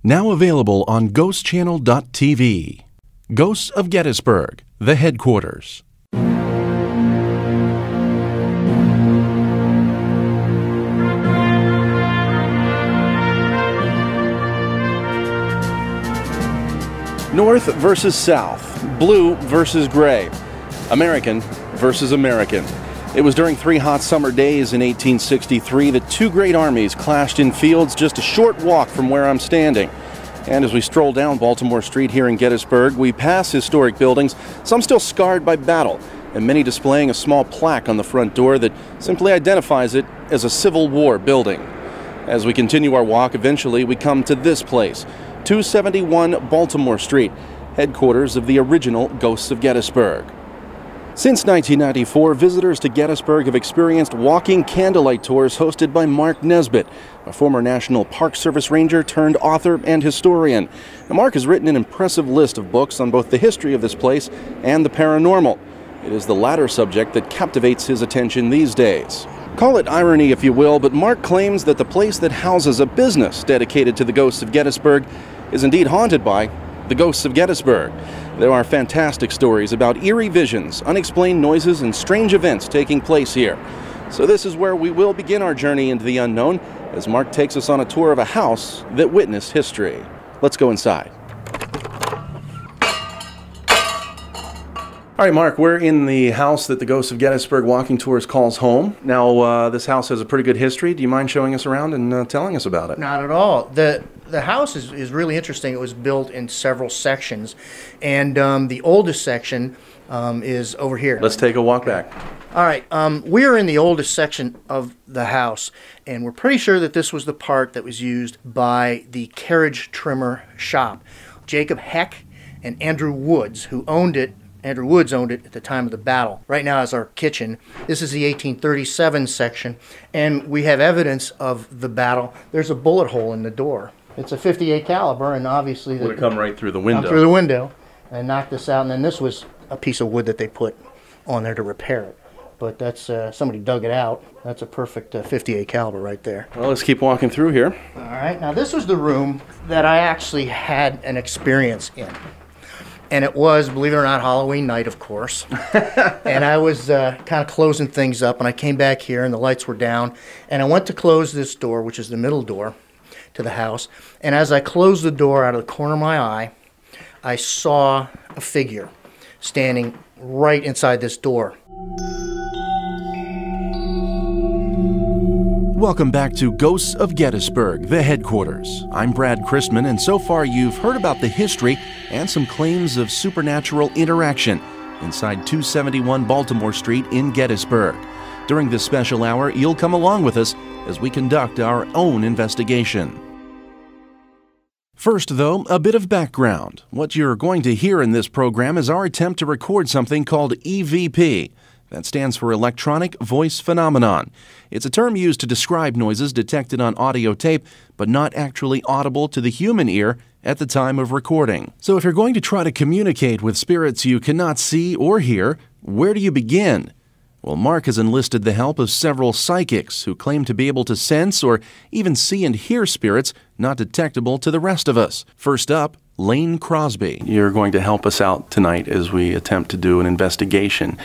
Now available on ghostchannel.tv. Ghosts of Gettysburg, the headquarters. North versus South, blue versus gray, American versus American. It was during 3 hot summer days in 1863 that 2 great armies clashed in fields just a short walk from where I'm standing. And as we stroll down Baltimore Street here in Gettysburg, we pass historic buildings, some still scarred by battle, and many displaying a small plaque on the front door that simply identifies it as a Civil War building. As we continue our walk, eventually we come to this place, 271 Baltimore Street, headquarters of the original Ghosts of Gettysburg. Since 1994, visitors to Gettysburg have experienced walking candlelight tours hosted by Mark Nesbitt, a former National Park Service ranger turned author and historian. Now, Mark has written an impressive list of books on both the history of this place and the paranormal. It is the latter subject that captivates his attention these days. Call it irony if you will, but Mark claims that the place that houses a business dedicated to the Ghosts of Gettysburg is indeed haunted by the Ghosts of Gettysburg. There are fantastic stories about eerie visions, unexplained noises, and strange events taking place here. So this is where we will begin our journey into the unknown as Mark takes us on a tour of a house that witnessed history. Let's go inside. All right, Mark, we're in the house that the Ghosts of Gettysburg Walking Tours calls home. Now, this house has a pretty good history. Do you mind showing us around and telling us about it? Not at all. The house is really interesting. It was built in several sections, and the oldest section is over here. Let's take a walk back. All right, we're in the oldest section of the house, and we're pretty sure that this was the part that was used by the carriage trimmer shop. Jacob Heck and Andrew Woods, who owned it. Andrew Woods owned it at the time of the battle. Right now is our kitchen. This is the 1837 section, and we have evidence of the battle. There's a bullet hole in the door. It's a .58 caliber, and obviously would have come right through the window. Through the window, and knocked this out. And then this was a piece of wood that they put on there to repair it. But that's somebody dug it out. That's a perfect .58 caliber right there. Well, let's keep walking through here. All right. Now this was the room that I actually had an experience in. And it was, believe it or not, Halloween night, of course. And I was kind of closing things up, and I came back here, and the lights were down. And I went to close this door, which is the middle door to the house. And as I closed the door out of the corner of my eye, I saw a figure standing right inside this door. Welcome back to Ghosts of Gettysburg, the headquarters. I'm Brad Christman, and so far you've heard about the history and some claims of supernatural interaction inside 271 Baltimore Street in Gettysburg. During this special hour, you'll come along with us as we conduct our own investigation. First, though, a bit of background. What you're going to hear in this program is our attempt to record something called EVP. That stands for Electronic Voice Phenomenon. It's a term used to describe noises detected on audio tape, but not actually audible to the human ear at the time of recording. So if you're going to try to communicate with spirits you cannot see or hear, where do you begin? Well, Mark has enlisted the help of several psychics who claim to be able to sense or even see and hear spirits not detectable to the rest of us. First up, Lane Crosby. You're going to help us out tonight as we attempt to do an investigation.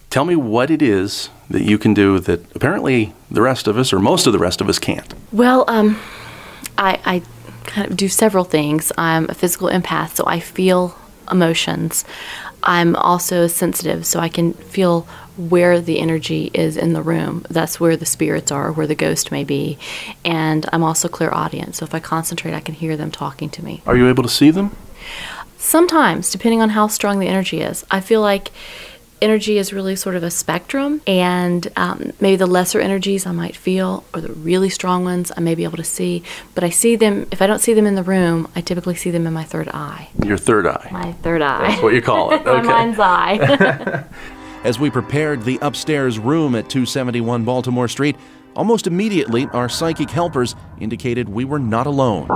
Tell me what it is that you can do that apparently the rest of us, or most of the rest of us, can't. Well, I kind of do several things. I'm a physical empath, so I feel emotions. I'm also sensitive, so I can feel where the energy is in the room. That's where the spirits are, where the ghost may be. And I'm also clairaudient, so if I concentrate, I can hear them talking to me. Are you able to see them? Sometimes, depending on how strong the energy is. I feel like energy is really sort of a spectrum, and maybe the lesser energies I might feel, or the really strong ones I may be able to see. But I see them, if I don't see them in the room, I typically see them in my third eye. Your third eye? My third eye. That's what you call it. Okay. My mind's eye. As we prepared the upstairs room at 271 Baltimore Street, almost immediately our psychic helpers indicated we were not alone.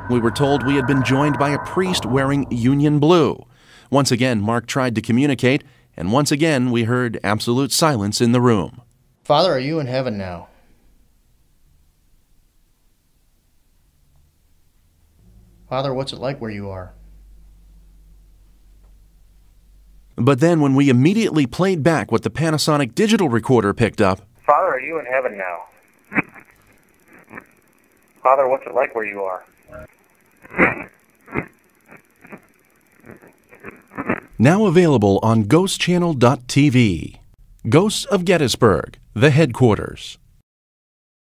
We were told we had been joined by a priest wearing Union blue. Once again, Mark tried to communicate, and once again we heard absolute silence in the room. Father, are you in heaven now? Father, what's it like where you are? But then when we immediately played back what the Panasonic digital recorder picked up, Father, are you in heaven now? Father, what's it like where you are? now available on ghostchannel.tv. Ghosts of Gettysburg, the headquarters.